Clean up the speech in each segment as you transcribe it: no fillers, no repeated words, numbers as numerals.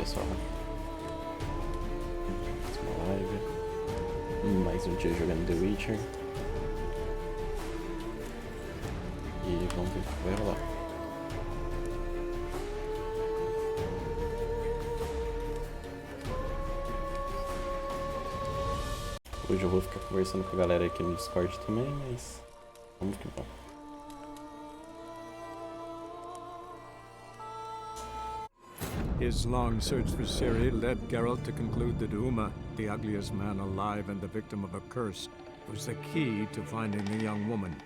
pessoal. Mais uma live. Mais um dia jogando The Witcher. E vamos ver o que vai rolar. Hoje eu vou ficar conversando com a galera aqui no Discord também, mas vamos que vamos. His long search for Ciri led Geralt to conclude that Uma, the ugliest man alive and the victim of a curse, was the key to finding the young woman.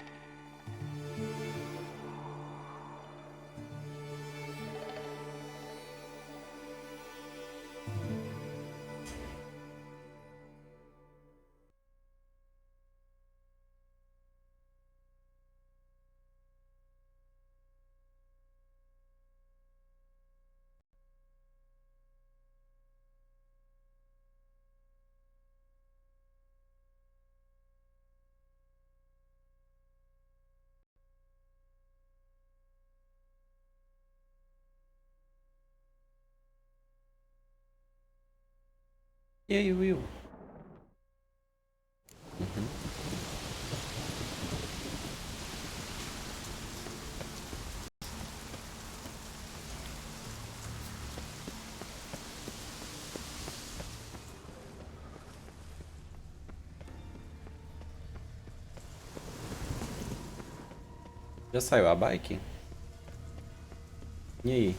E aí, Will? Já saiu a bike? E aí?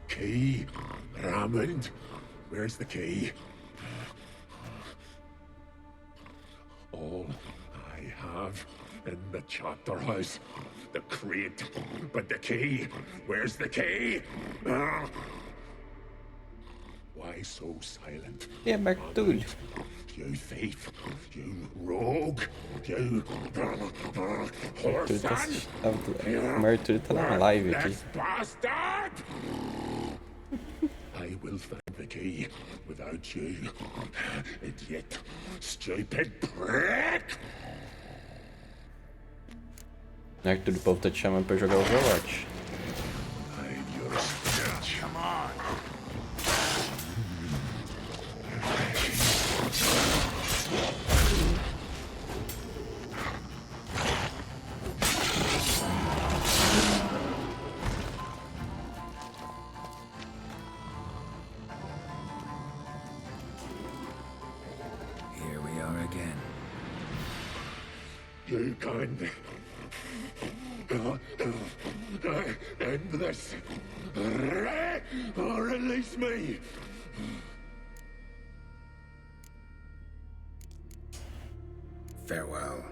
Key, Raymond, where's the key? All I have in the chapter house, the crate, but the key, where's the key? Why so silent? E é Bartolho. You thief, you rogue, you O whoreson, Arthur tá na live aqui. this bastard! I will find the key without you, idiot, stupid prick! Arthur, o povo tá te chamando pra jogar Overwatch. Hide your speech. Come on! End this. Release me. Farewell.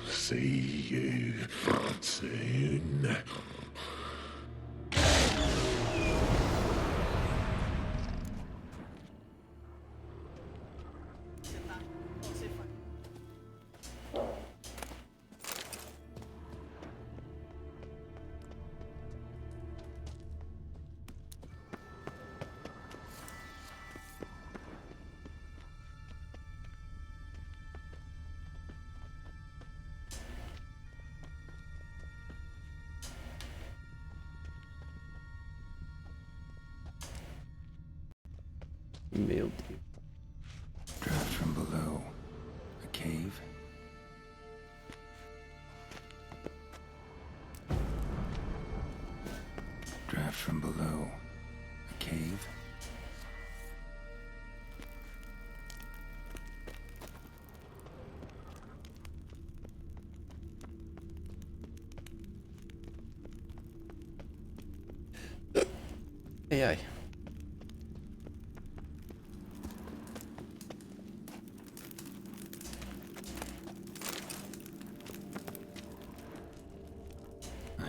See you soon. Meu Deus. Draft from below. A cave? Draft from below. A cave? Ai, ai.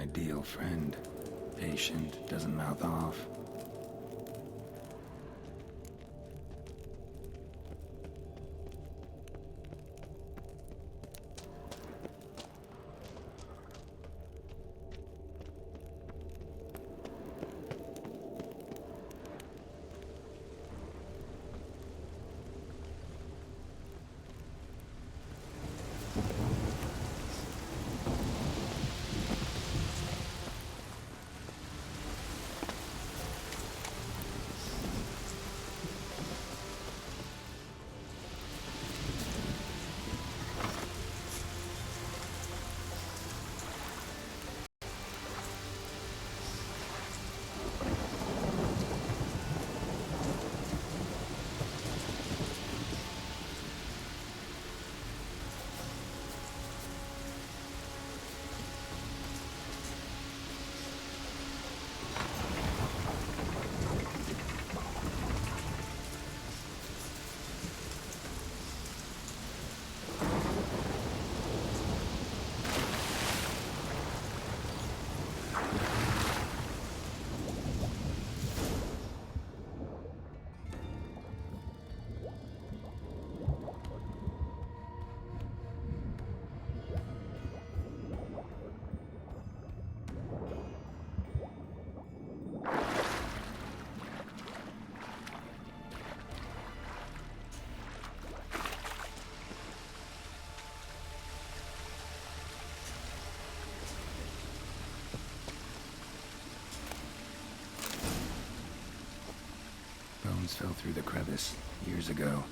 Ideal friend. Patient, doesn't mouth off. Bones fell through the crevice years ago.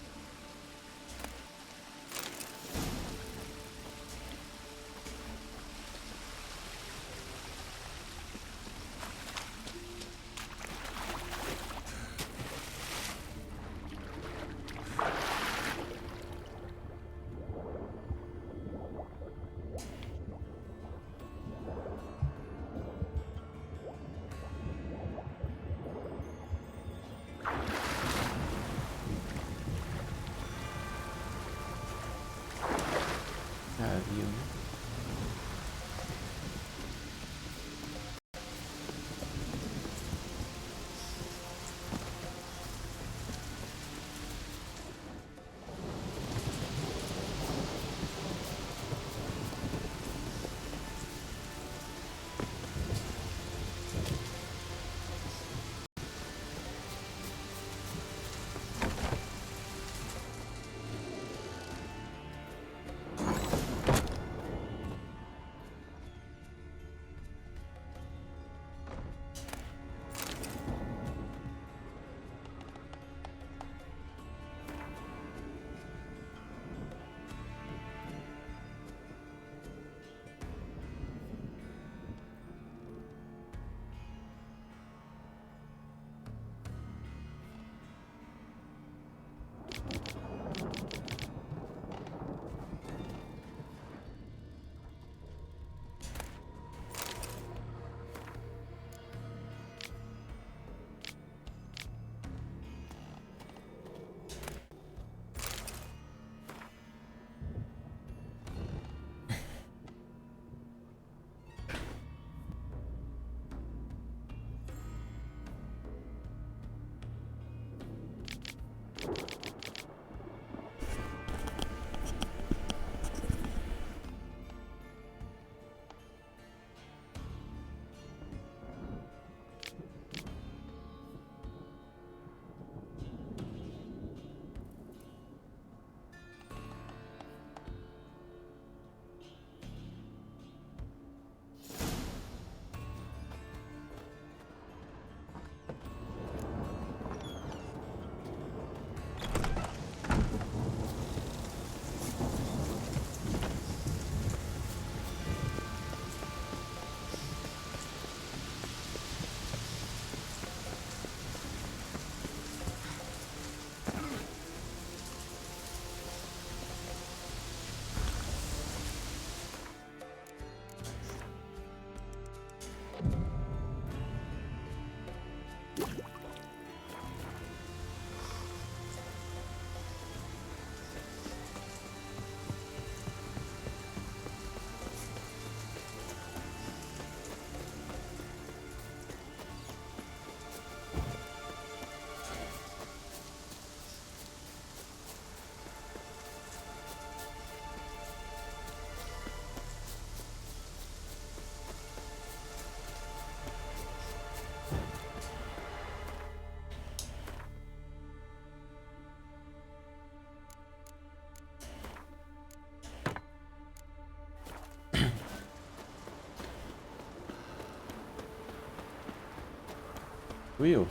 Will,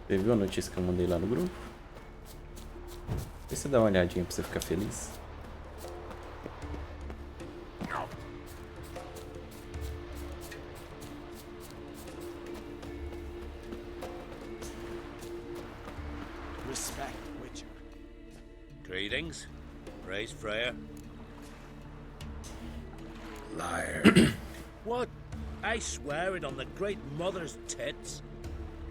você viu a notícia que eu mandei lá no grupo? Vê se dá uma olhadinha pra você ficar feliz. Respect, Witcher. Greetings. Praise Freya. Liar. What? I swear it on the Great Mother's tits.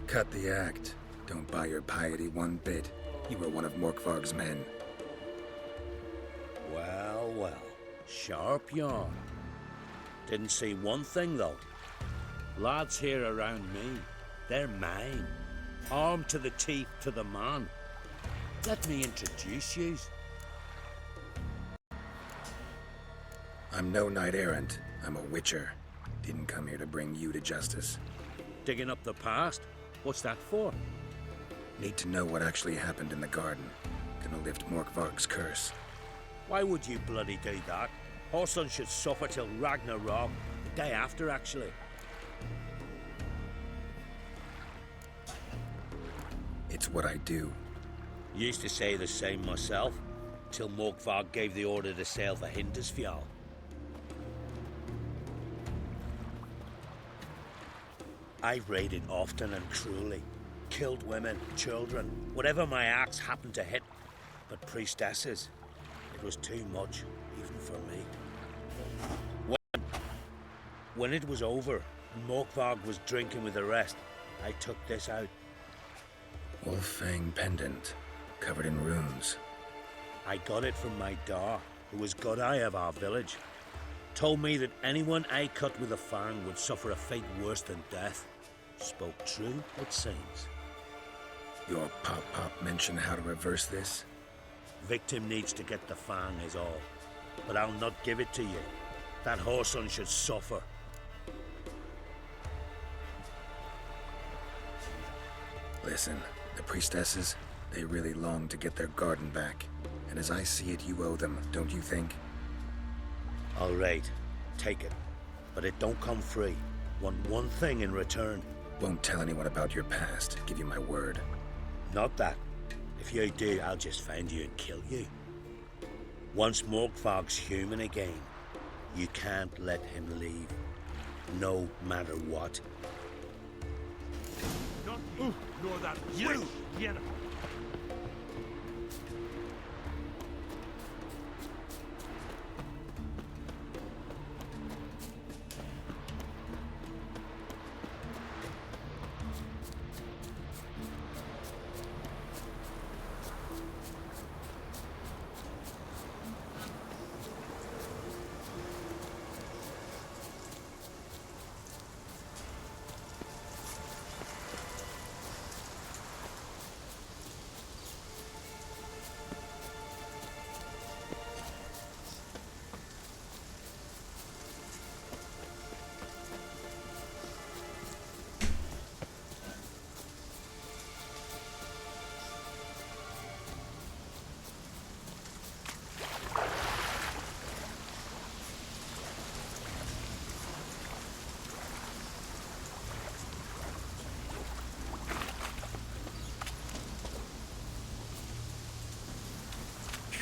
Cut the act. Don't buy your piety one bit. You were one of Morkvarg's men. Well, well. Sharp yarn. Didn't see one thing, though. Lads here around me, they're mine. Armed to the teeth to the man. Let me introduce you. I'm no knight errant. I'm a witcher. Didn't come here to bring you to justice. Digging up the past? What's that for? Need to know what actually happened in the garden. Gonna lift Morkvarg's curse. Why would you bloody do that? Horson should suffer till Ragnarok. The day after, actually. It's what I do. Used to say the same myself, till Morkvarg gave the order to sail for Hindisfjall. I've raided often and cruelly. Killed women, children, whatever my axe happened to hit. But priestesses, it was too much, even for me. When it was over, and Morkvarg was drinking with the rest, I took this out. Wolf-fang pendant, covered in runes. I got it from my Dar, who was god eye of our village. Told me that anyone I cut with a fang would suffer a fate worse than death. Spoke true, it seems. Your pop-pop mention how to reverse this? Victim needs to get the fang is all. But I'll not give it to you. That Horson should suffer. Listen, the priestesses, they really long to get their garden back. And as I see it, you owe them, don't you think? All right, take it. But it don't come free. Want one thing in return. Won't tell anyone about your past, give you my word. Not that. If you do, I'll just find you and kill you. Once Morkvarg's human again, you can't let him leave. No matter what. Not you, nor that you, Yenna.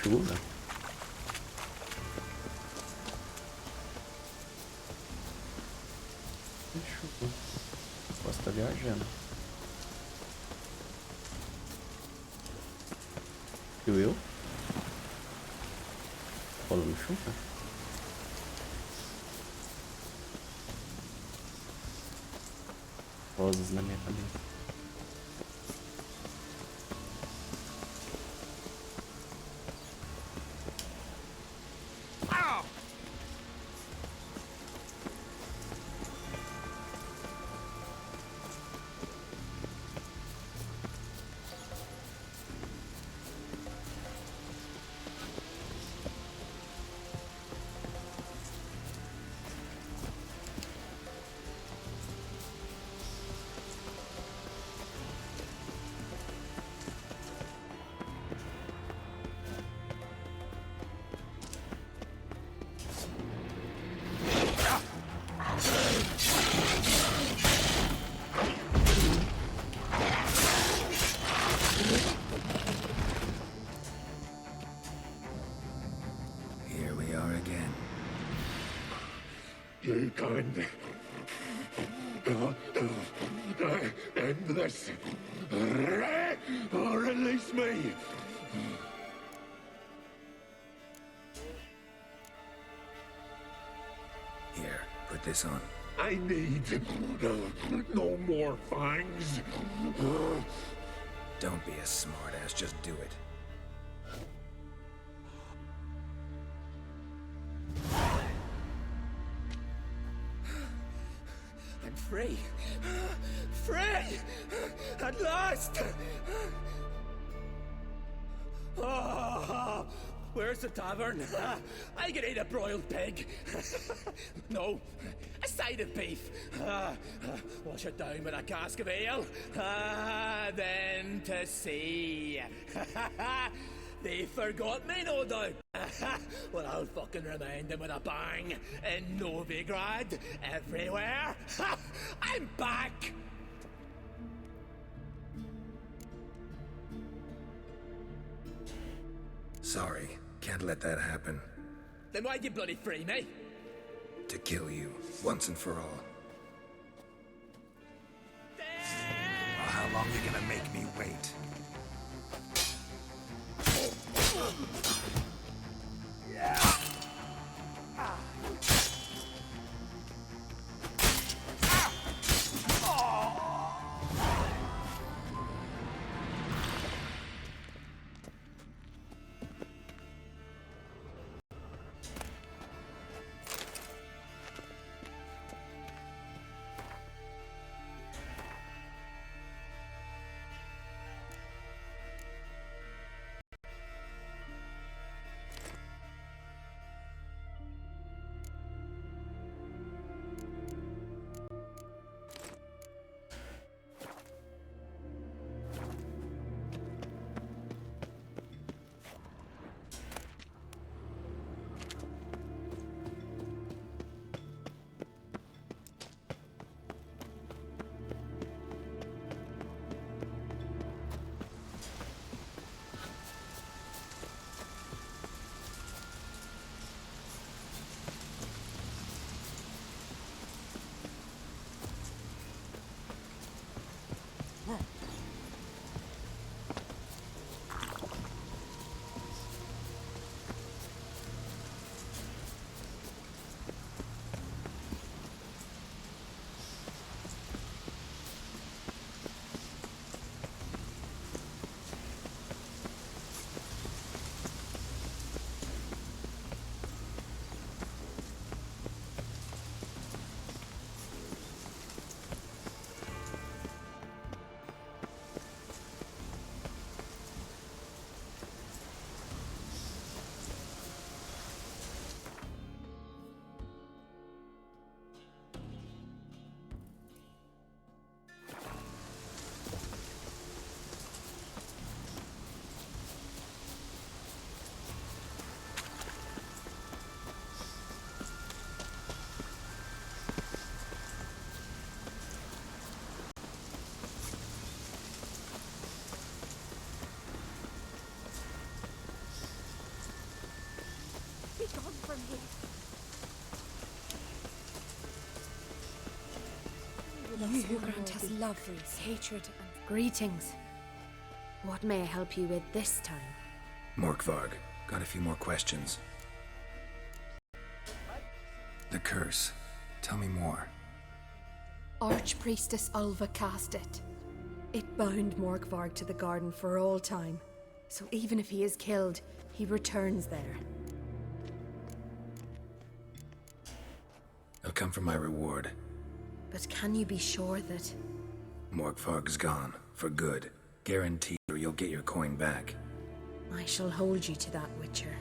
Chuva? Chuva. Posso estar viajando. E o Will? Rolando chuva? Vozes na minha cabeça. You can end this. Or release me. Here, put this on. I need no more fangs. Don't be a smartass, just do it. I'm free. Free! At last! Oh, where's the tavern? I can eat a broiled pig. No, a side of beef. Wash it down with a cask of ale. Then to sea. They forgot me, no doubt. Well, I'll fucking remind them with a bang. In Novigrad, everywhere. I'm back! Sorry, can't let that happen. Then why'd you bloody free me? To kill you, once and for all. Well, how long you gonna make me wait? Be gone from here. You who grant us love, hatred, and greetings. What may I help you with this time? Morkvarg, got a few more questions. The curse. Tell me more. Archpriestess Ulva cast it. It bound Morkvarg to the garden for all time. So even if he is killed, he returns there. I'll come for my reward. But can you be sure that... Morkvarg's gone, for good. Guaranteed or you'll get your coin back. I shall hold you to that, Witcher.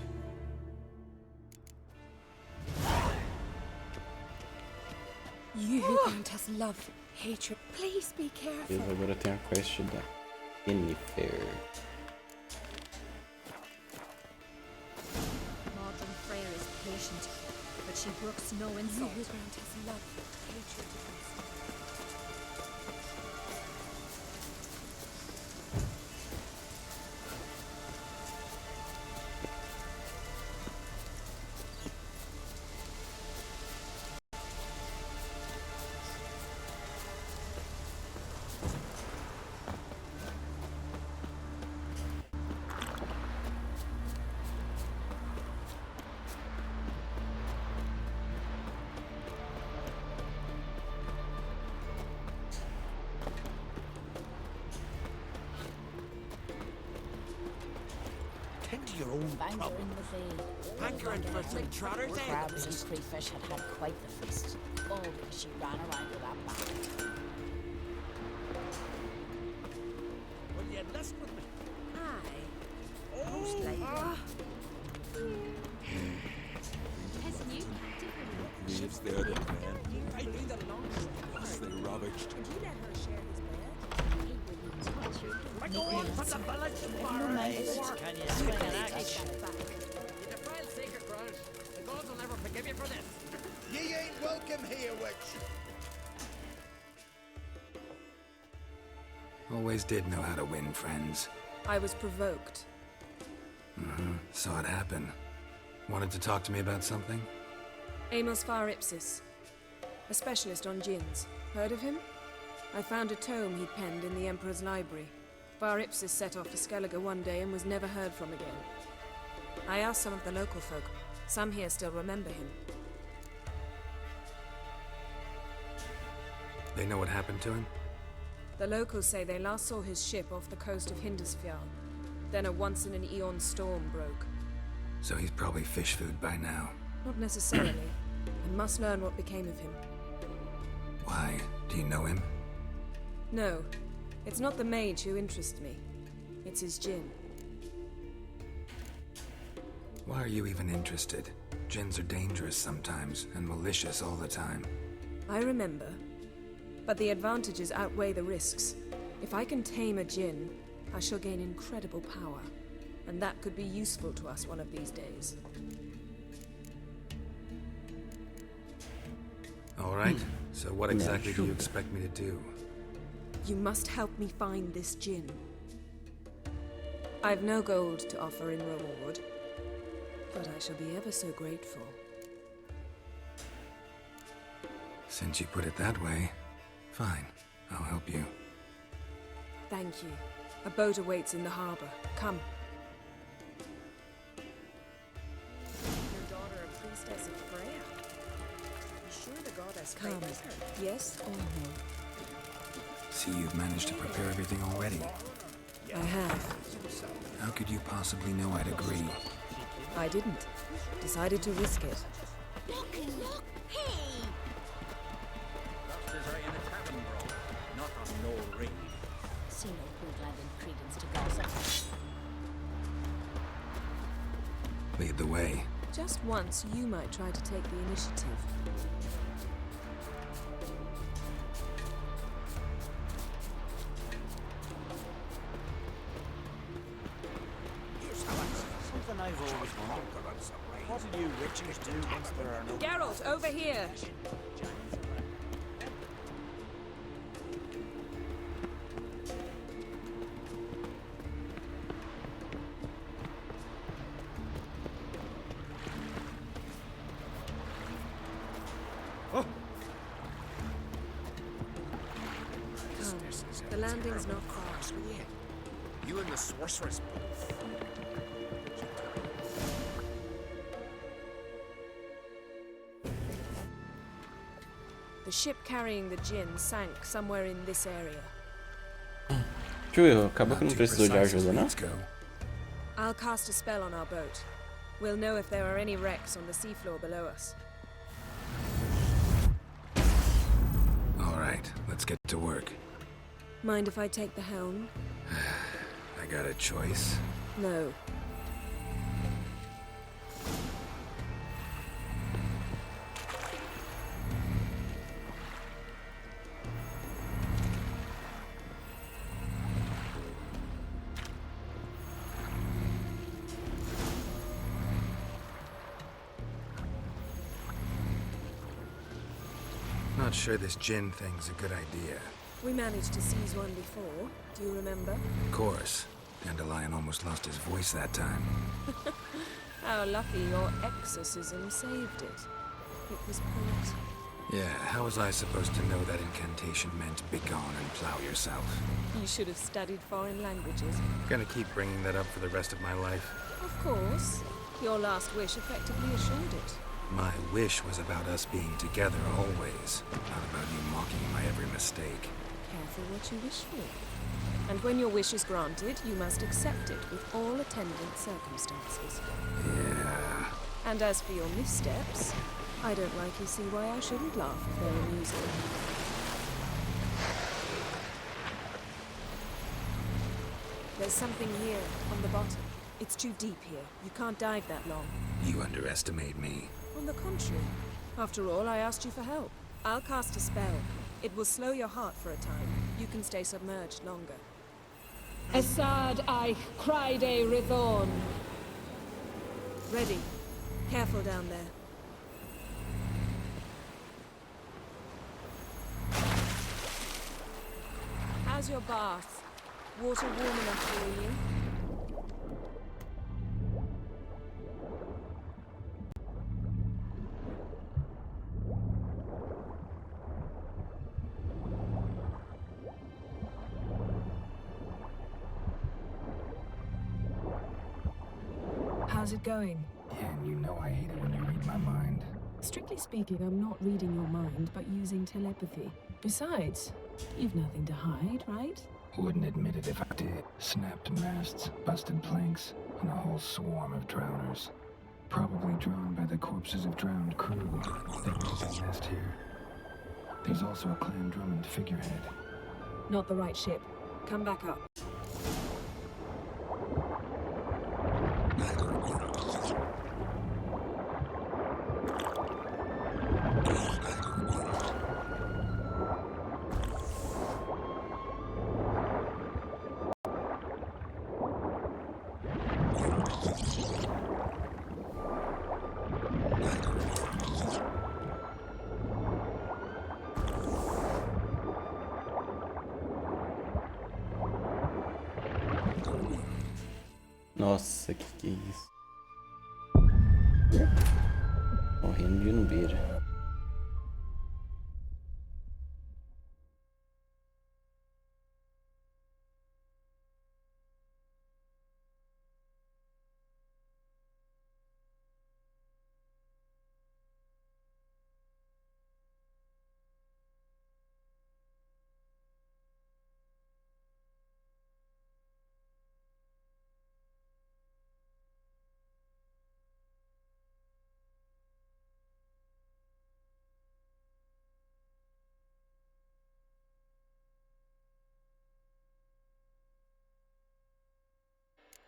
You who grant us love, hatred, please be careful. Beleza, agora tem a quest da Yennefer. Modern Freyr is patient, but she brooks no You insult. who grant us love, hatred, Stick to your own Found her problem. in the bay. Hankering for some trotters, eh? Crabs and crayfish had had quite the feast. All because she ran around with that bag. Will you enlist with me? Aye. Most likely. Hasn't you? Leaves the other man. I knew that long. They ravaged. Would you let her share his bed? He wouldn't touch you. I go on for the village tomorrow. Can you swing an axe? You defile sacred ground. The gods will never forgive you for this. Ye ain't welcome here, witch. Always did know how to win friends. I was provoked. Saw it happen. Wanted to talk to me about something? Amos Far Ipsis, a specialist on djinns. Heard of him? I found a tome he'd penned in the Emperor's library. Far Ipsis set off to Skellige one day and was never heard from again. I asked some of the local folk. Some here still remember him. They know what happened to him? The locals say they last saw his ship off the coast of Hindisfjall. Then a once-in-an-eon storm broke. So he's probably fish food by now. Not necessarily. I must learn what became of him. Why? Do you know him? No, it's not the mage who interests me. It's his djinn. Why are you even interested? Djinns are dangerous sometimes, and malicious all the time. I remember. But the advantages outweigh the risks. If I can tame a djinn, I shall gain incredible power. And that could be useful to us one of these days. All right. So what exactly do you expect me to do? You must help me find this djinn. I've no gold to offer in reward, but I shall be ever so grateful. Since you put it that way, fine. I'll help you. Thank you. A boat awaits in the harbor. Come. Your daughter a priestess of Freya? You sure the goddess favors her? Yes or no? See, you've managed to prepare everything already. I have. How could you possibly know I'd agree? I didn't. Decided to risk it. Look! Hey! Not on no ring. See no point lending credence to gossip. Lead the way. Just once, you might try to take the initiative. Something I've always wondered. What do you witches do once there are no... Geralt, over here! The landing's not far. You and the sorceress both. The ship carrying the djinn sank somewhere in this area. Tio, acabou que Not não too precisou de precise as ajuda, não? needs go. I'll cast a spell on our boat. We'll know if there are any wrecks on the seafloor below us. All right, let's get to work. Mind if I take the helm? I got a choice. No. Not sure this djinn thing's a good idea. We managed to seize one before. Do you remember? Of course. Dandelion almost lost his voice that time. How lucky your exorcism saved it. It was poetic. Yeah, how was I supposed to know that incantation meant begone and plow yourself? You should have studied foreign languages. Gonna keep bringing that up for the rest of my life. Of course. Your last wish effectively assured it. My wish was about us being together always, not about you mocking my every mistake. Careful what you wish for. And when your wish is granted, you must accept it with all attendant circumstances. Yeah. And as for your missteps, I don't likely see why I shouldn't laugh if they're amusing. There's something here, on the bottom. It's too deep here. You can't dive that long. You underestimate me. On the contrary. After all, I asked you for help. I'll cast a spell. It will slow your heart for a time. You can stay submerged longer. Esad I Cryde Rithorn. Ready. Careful down there. How's your bath? Water warm enough for you? How's it going? Yeah, and you know I hate it when you read my mind. Strictly speaking, I'm not reading your mind, but using telepathy. Besides, you've nothing to hide, right? Wouldn't admit it if I did. Snapped masts, busted planks, and a whole swarm of drowners. Probably drawn by the corpses of drowned crew that made their nest here. There's also a Clan Drummond figurehead. Not the right ship. Come back up. Nossa, que é isso? Morrendo de numbeira.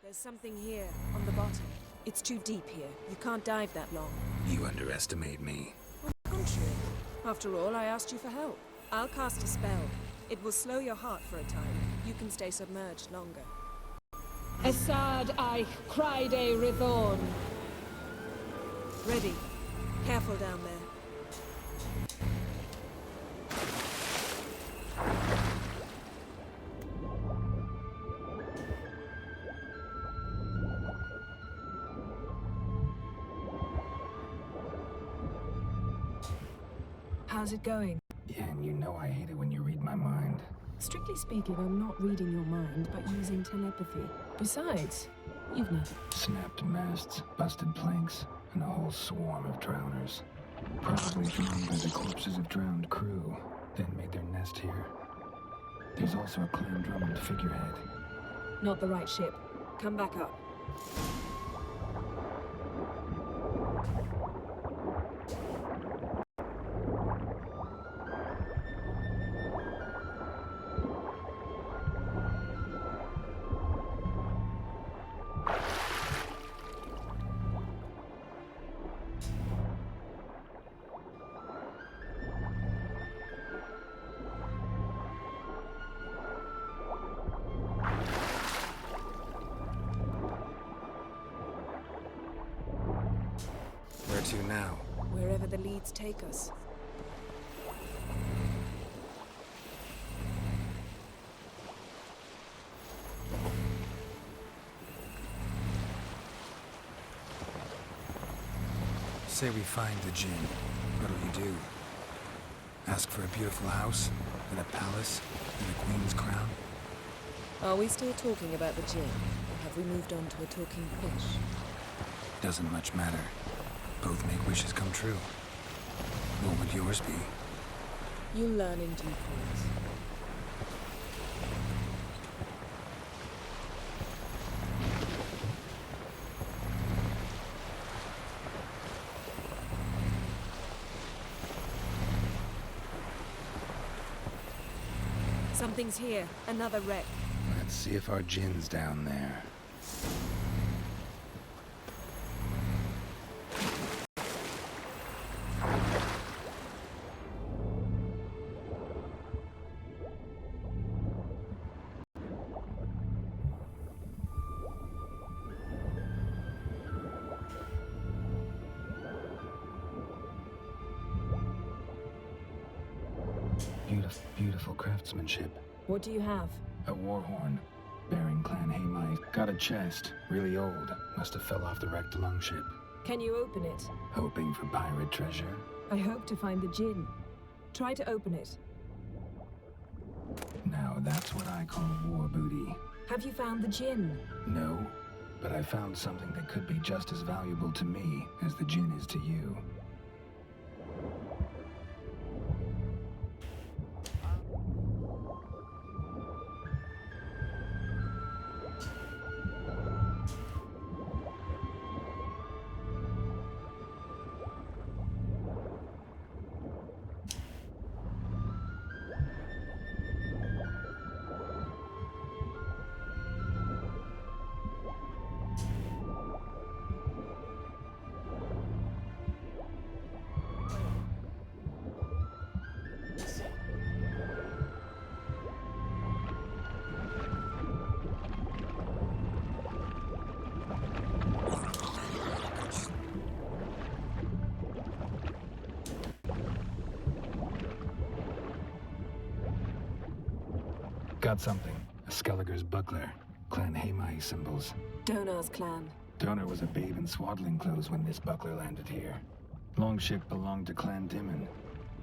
There's something here, on the bottom. It's too deep here. You can't dive that long. You underestimate me. On the contrary. After all, I asked you for help. I'll cast a spell. It will slow your heart for a time. You can stay submerged longer. Esad I Cryde Rithorn. Ready. Careful down there. How's it going? Yeah, and you know I hate it when you read my mind. Strictly speaking, I'm not reading your mind, but using telepathy. Besides, you've nothing. Snapped masts, busted planks, and a whole swarm of drowners. Probably drawn by the corpses of drowned crew that made their nest here. There's also a Clan Drummond figurehead. Not the right ship. Come back up. Where to now? Wherever the leads take us. Say we find the Jinn. What'll you do? Ask for a beautiful house, and a palace, and a queen's crown? Are we still talking about the Jinn? Or have we moved on to a talking fish? Doesn't much matter. Both make wishes come true. What would yours be? You'll learn in due course. Something's here. Another wreck. Let's see if our Jin's down there. Beautiful craftsmanship. What do you have? A war horn. Bearing Clan Mais. Got a chest. Really old. Must have fell off the wrecked longship. Can you open it? Hoping for pirate treasure? I hope to find the Jinn. Try to open it. Now that's what I call war booty. Have you found the Jinn? No, but I found something that could be just as valuable to me as the Jinn is to you. Got something. A Skelliger's buckler. Clan Mais symbols. Donar's clan. Donar was a babe in swaddling clothes when this buckler landed here. Longship belonged to Clan Dimon.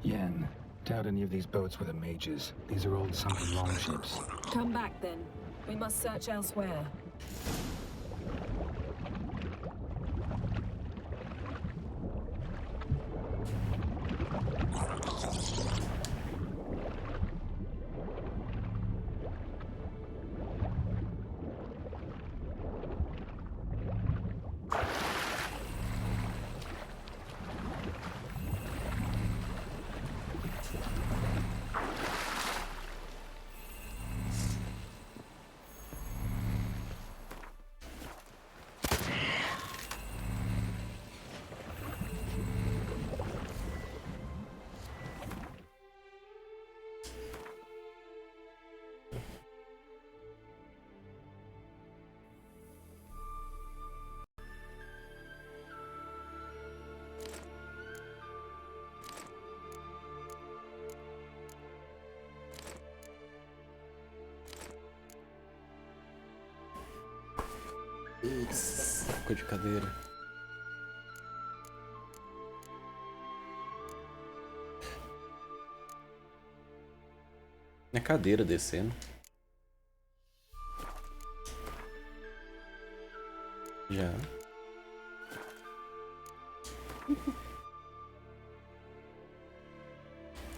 Yen, doubt any of these boats were the mages. These are old sunken longships. Come back then. We must search elsewhere. Saco de cadeira. Minha cadeira descendo. Já.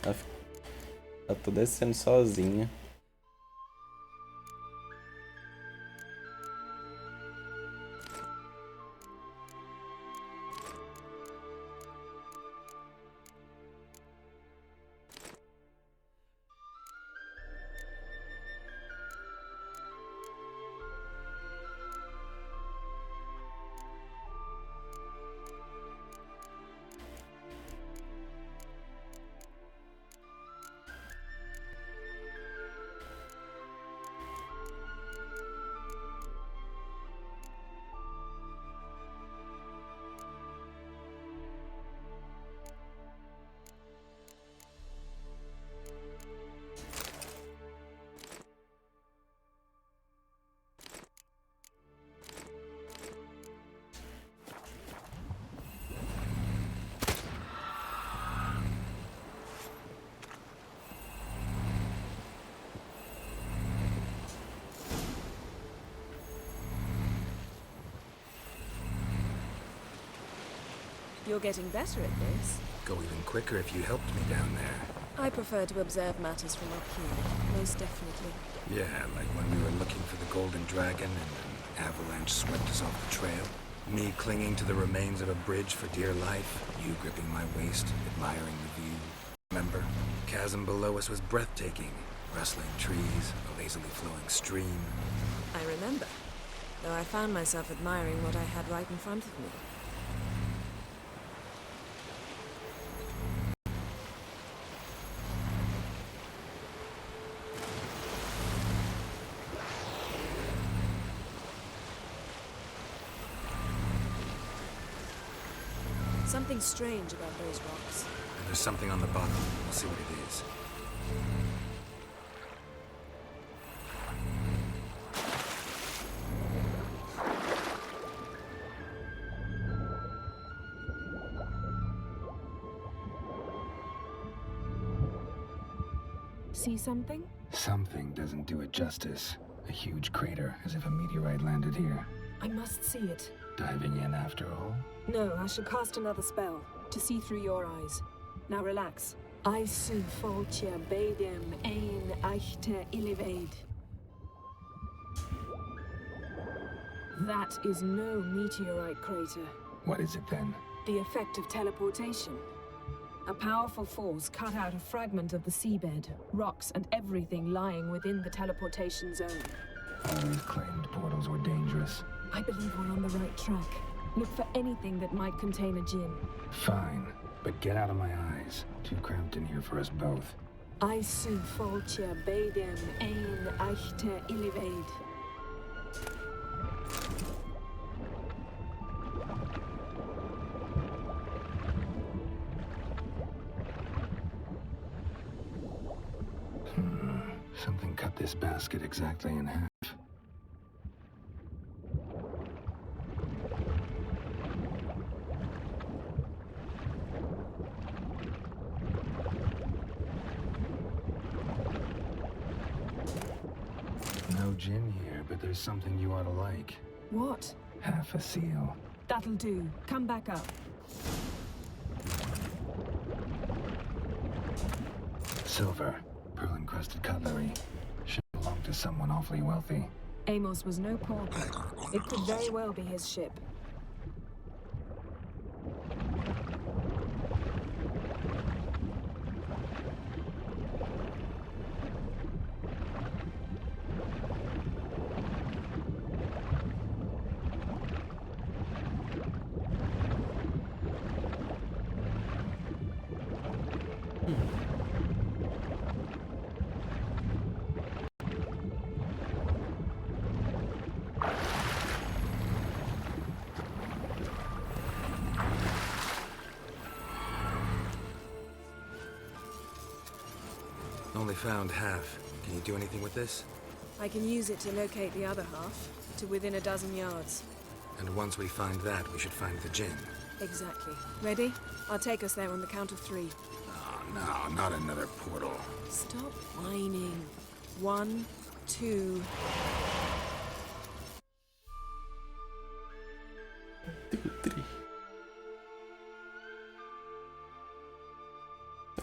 Ela tá descendo sozinha. You're getting better at this. Go even quicker if you helped me down there. I prefer to observe matters from up here, most definitely. Yeah, like when we were looking for the Golden Dragon and an avalanche swept us off the trail. Me clinging to the remains of a bridge for dear life. You gripping my waist, admiring the view. Remember? Chasm below us was breathtaking. Rustling trees, a lazily flowing stream. I remember, though I found myself admiring what I had right in front of me. Something strange about those rocks. And there's something on the bottom. We'll see what it is. See something? Something doesn't do it justice. A huge crater, as if a meteorite landed here. I must see it. Diving in after all? No, I shall cast another spell, to see through your eyes. Now relax. I su foltia bedem ein eichte illivaid. That is no meteorite crater. What is it then? The effect of teleportation. A powerful force cut out a fragment of the seabed, rocks and everything lying within the teleportation zone. Always claimed portals were dangerous. I believe we're on the right track. Look for anything that might contain a djinn. Fine, but get out of my eyes. Too cramped in here for us both. I su foltia bedem ein eichte illivaid. Something cut this basket exactly in half. No gin here, but there's something you ought to like. What? Half a seal. That'll do. Come back up. Silver. Pearl-encrusted cutlery. Should belong to someone awfully wealthy. Amos was no pauper. It could very well be his ship. Only found half. Can you do anything with this? I can use it to locate the other half, to within a dozen yards. And once we find that, we should find the gin. Exactly. Ready? I'll take us there on the count of 3. Oh, no, not another portal. Stop whining. 1, 2...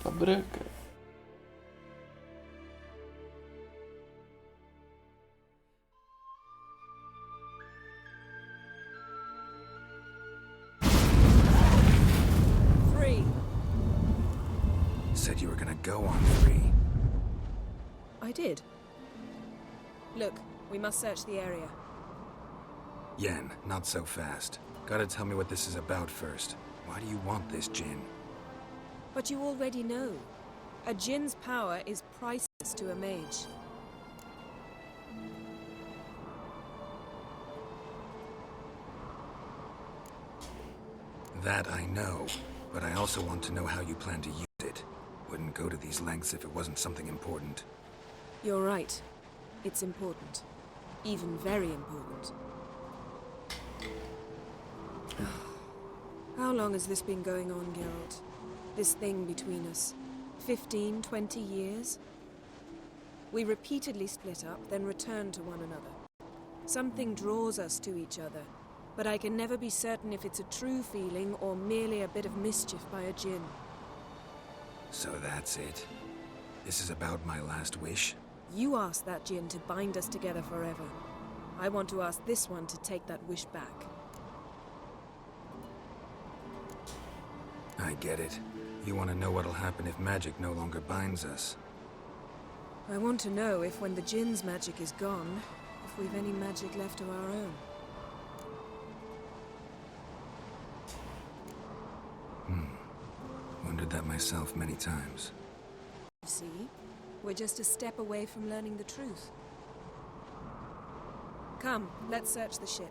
Tela branca. Said you were gonna go on 3. I did. Look, we must search the area. Yen, not so fast. Gotta tell me what this is about first. Why do you want this gin? But you already know. A djinn's power is priceless to a mage. That I know, but I also want to know how you plan to use it. Wouldn't go to these lengths if it wasn't something important. You're right. It's important. Even very important. How long has this been going on, Geralt? This thing between us? 15, 20 years? We repeatedly split up, then return to one another. Something draws us to each other, but I can never be certain if it's a true feeling or merely a bit of mischief by a djinn. So that's it. This is about my last wish? You asked that djinn to bind us together forever. I want to ask this one to take that wish back. I get it. You want to know what'll happen if magic no longer binds us. I want to know if when the Jinn's magic is gone, if we've any magic left of our own. Wondered that myself many times. See? We're just a step away from learning the truth. Come, let's search the ship.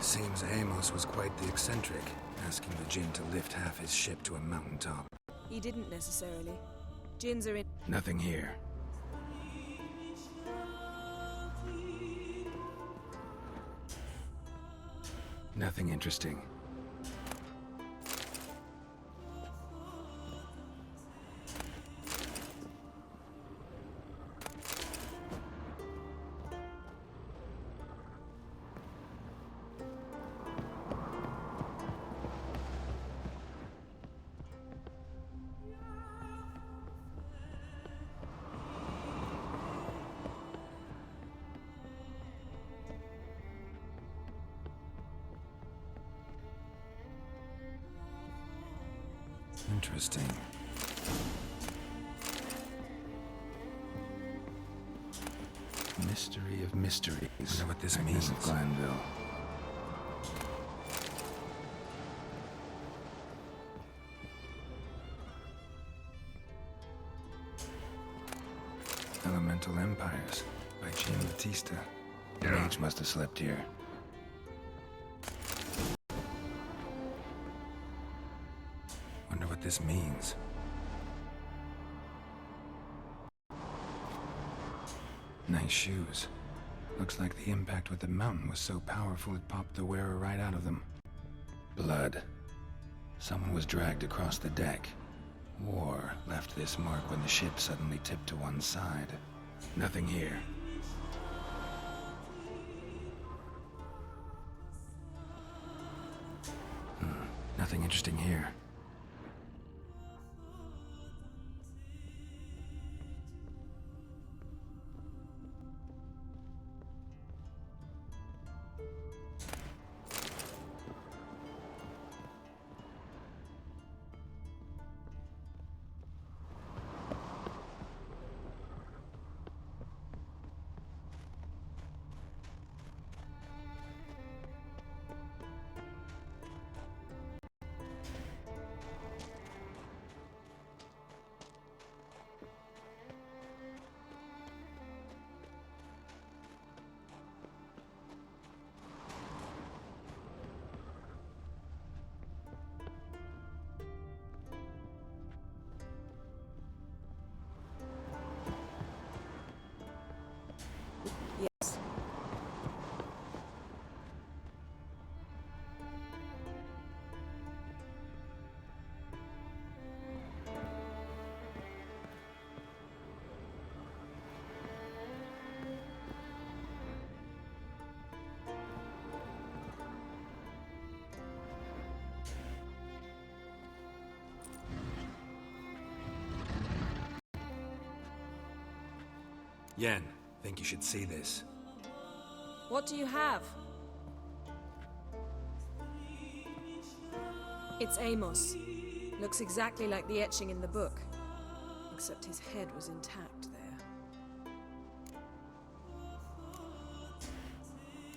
Seems Amos was quite the eccentric, asking the Jinn to lift half his ship to a mountaintop. He didn't necessarily. Jinns are in... Nothing here. Nothing interesting. Interesting. Mystery of mysteries. I know what this means. Glanville. Elemental Empires by Jean Batista. The mage must have slept here. Wonder what this means. Nice shoes. Looks like the impact with the mountain was so powerful it popped the wearer right out of them. Blood. Someone was dragged across the deck. War left this mark when the ship suddenly tipped to one side. Nothing here. Nothing interesting here. Yes. Yen, think you should see this. What do you have? It's Amos. Looks exactly like the etching in the book. Except his head was intact there.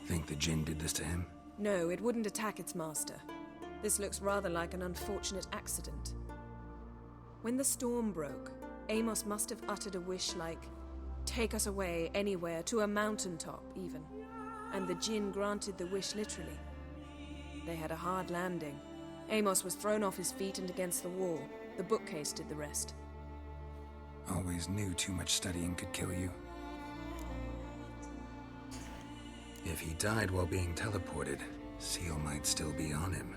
Think the Jinn did this to him? No, it wouldn't attack its master. This looks rather like an unfortunate accident. When the storm broke, Amos must have uttered a wish like, "Take us away, anywhere, to a mountaintop, even." And the Jinn granted the wish literally. They had a hard landing. Amos was thrown off his feet and against the wall. The bookcase did the rest. Always knew too much studying could kill you. If he died while being teleported, Seal might still be on him.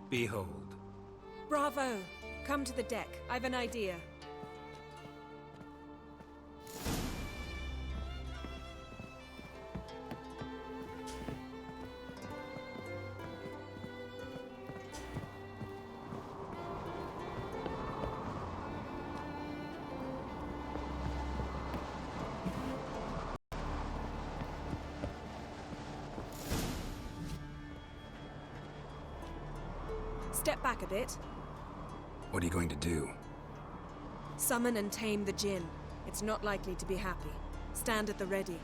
Behold. Bravo! Come to the deck. I've an idea. Step back a bit. What are you going to do? Summon and tame the Jinn. It's not likely to be happy. Stand at the ready.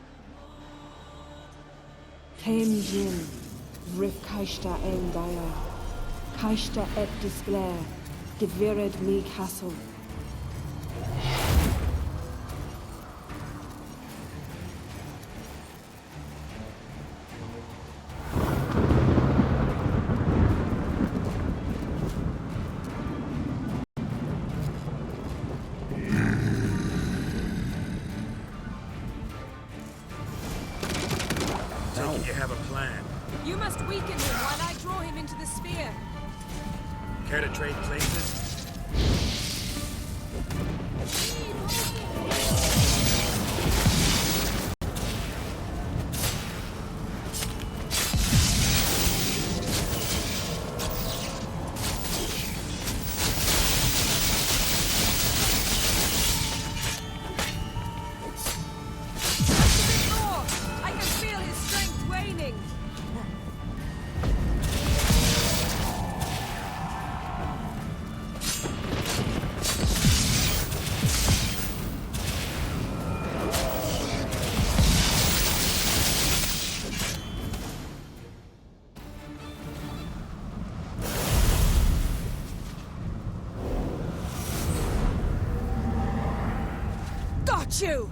Tame Jinn. Rif Kaishta en Gaia. Kaishta et Disglair. Divired me castle. You have a plan. You must weaken him while I draw him into the sphere. Care to trade places? I can feel his strength waning. Got you!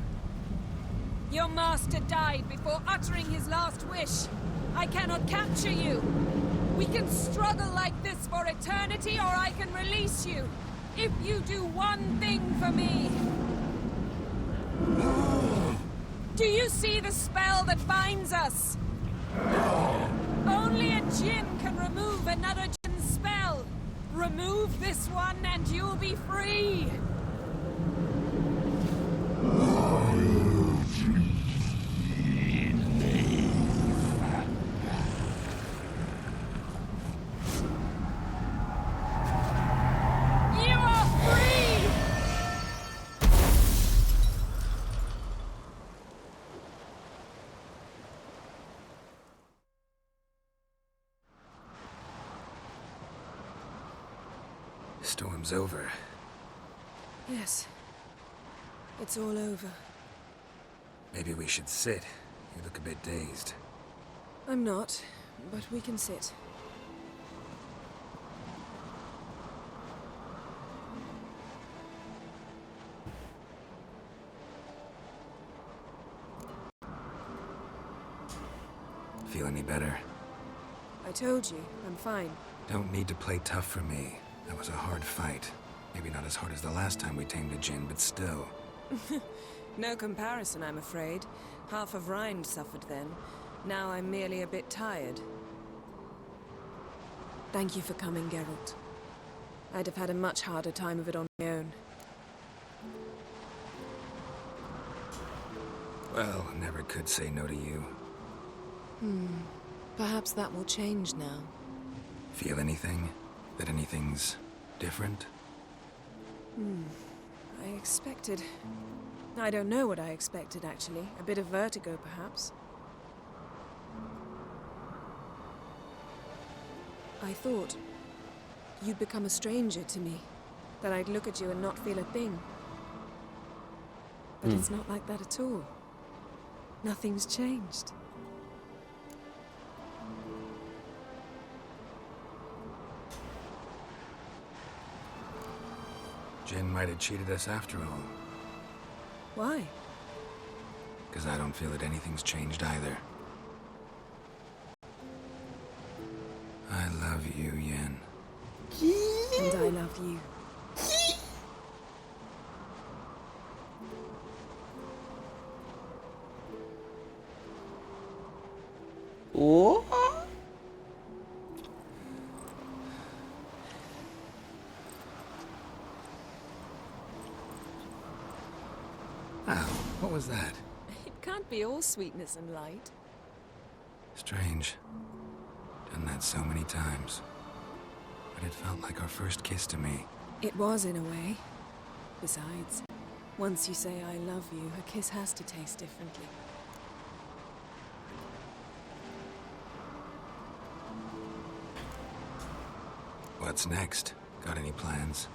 Your master died before uttering his last wish. I cannot capture you. We can struggle like this for eternity, or I can release you. If you do one thing for me. Do you see the spell that binds us? Only a Jinn can remove another Jinn's spell. Remove this one and you'll be free. Storm's over. Yes. It's all over. Maybe we should sit. You look a bit dazed. I'm not, but we can sit. Feel any better? I told you, I'm fine. Don't need to play tough for me. That was a hard fight. Maybe not as hard as the last time we tamed a Jinn, but still. No comparison, I'm afraid. Half of Rind suffered then. Now I'm merely a bit tired. Thank you for coming, Geralt. I'd have had a much harder time of it on my own. Well, never could say no to you. Perhaps that will change now. Feel anything? That anything's different? I expected... I don't know what I expected, actually. A bit of vertigo, perhaps. I thought you'd become a stranger to me. That I'd look at you and not feel a thing. But it's not like that at all. Nothing's changed. Jinn might have cheated us after all. Why? Because I don't feel that anything's changed either. I love you, Yen. And I love you. Oh! Ow, what was that? It can't be all sweetness and light. Strange. Done that so many times. But it felt like our first kiss to me. It was, in a way. Besides, once you say I love you, a kiss has to taste differently. What's next? Got any plans?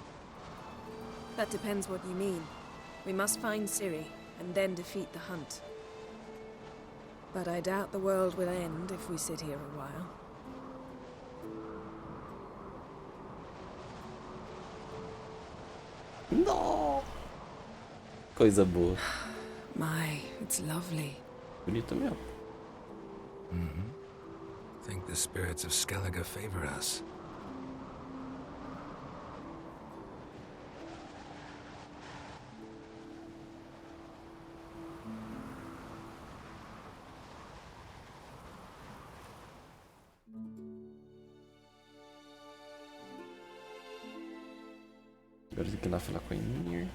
That depends what you mean. We must find Ciri, and then defeat the hunt. But I doubt the world will end if we sit here a while. No! Coisa boa. My, it's lovely. Bonito mesmo. Think the spirits of Skellige favor us. Agora tem que ir lá falar com a Ymir.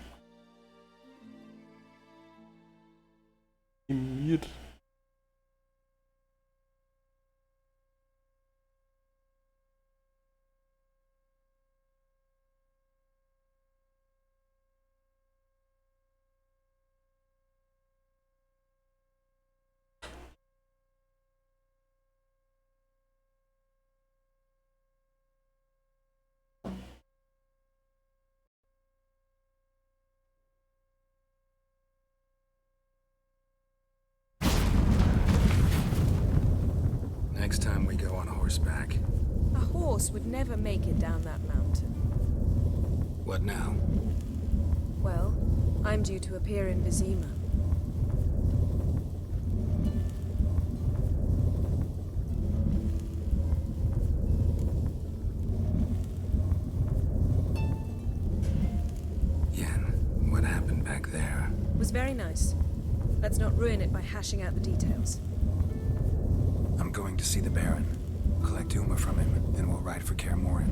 Ymir. Next time we go on horseback. A horse would never make it down that mountain. What now? Well, I'm due to appear in Vizima. Yen, what happened back there? It was very nice. Let's not ruin it by hashing out the details. I'm going to see the Baron. Collect Uma from him, then we'll ride for Kaer Morhen.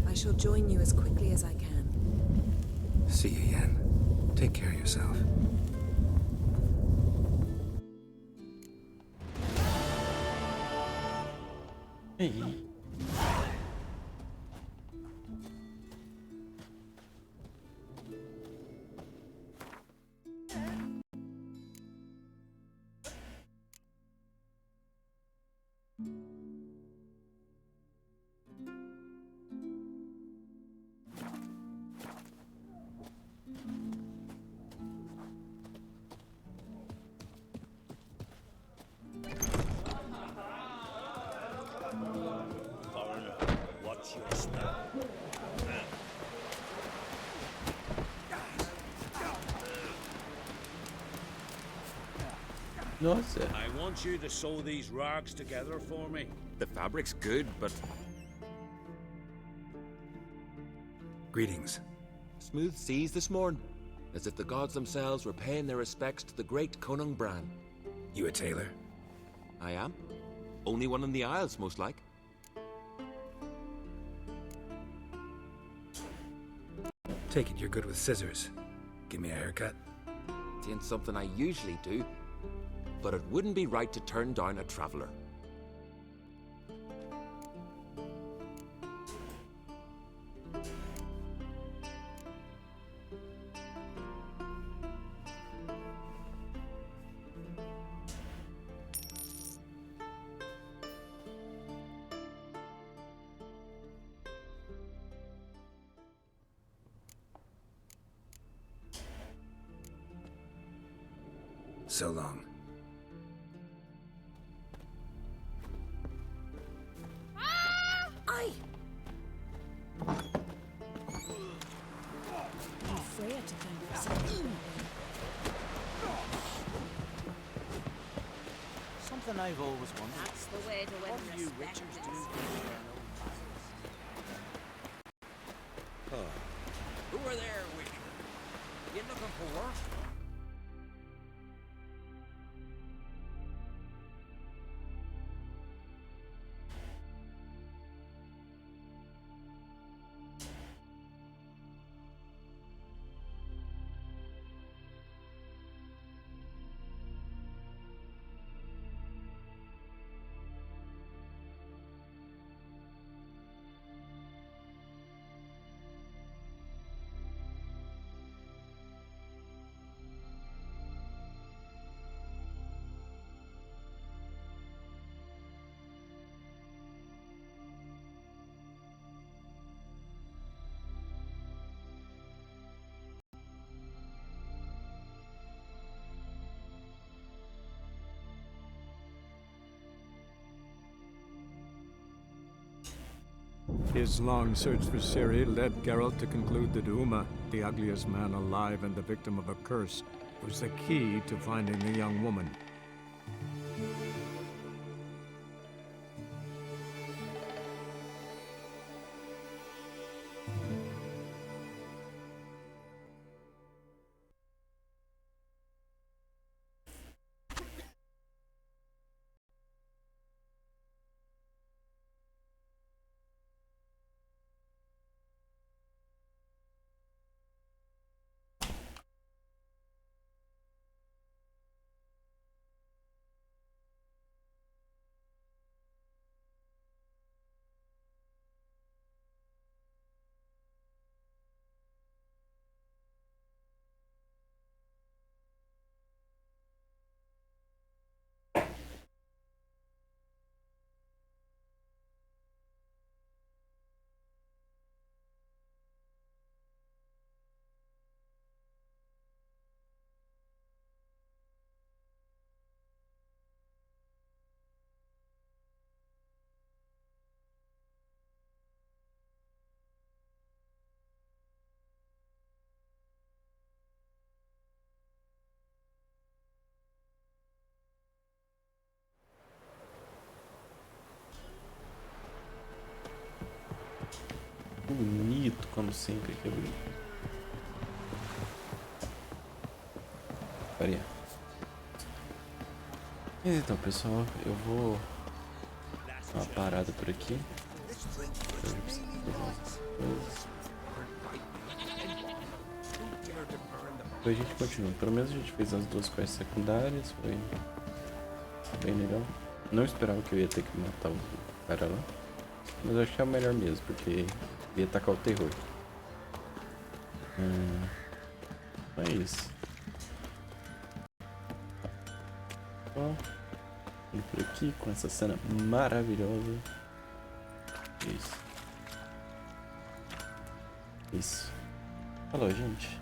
I shall join you as quickly as I can. See you, Yen. Take care of yourself. Hey. Foreigner, watch your step. Nossa. I want you to sew these rags together for me. The fabric's good, but Greetings. smooth seas this morn, as if the gods themselves were paying their respects to the great Conung Bran. You a tailor? I am. Only one in the Isles, most like. Take it you're good with scissors. Give me a haircut. It ain't something I usually do, but it wouldn't be right to turn down a traveller. So long. Aye! I'm afraid to thank for something. Something I've always wondered. That's the way to win What do you respect. witchers do? Who are there, Witcher? You looking for work? His long search for Ciri led Geralt to conclude that Uma, the ugliest man alive and the victim of a curse, was the key to finding the young woman. Bonito, como sempre, que é bonito. Faria. Então, pessoal, eu vou dar uma parada por aqui. Depois a gente continua. Pelo menos a gente fez as duas quests secundárias. Foi bem legal. Não esperava que eu ia ter que matar o cara lá. Mas eu acho que é o melhor mesmo, porque ia tacar o terror. É isso. Ó, indo por aqui com essa cena maravilhosa. Isso. Falou, gente.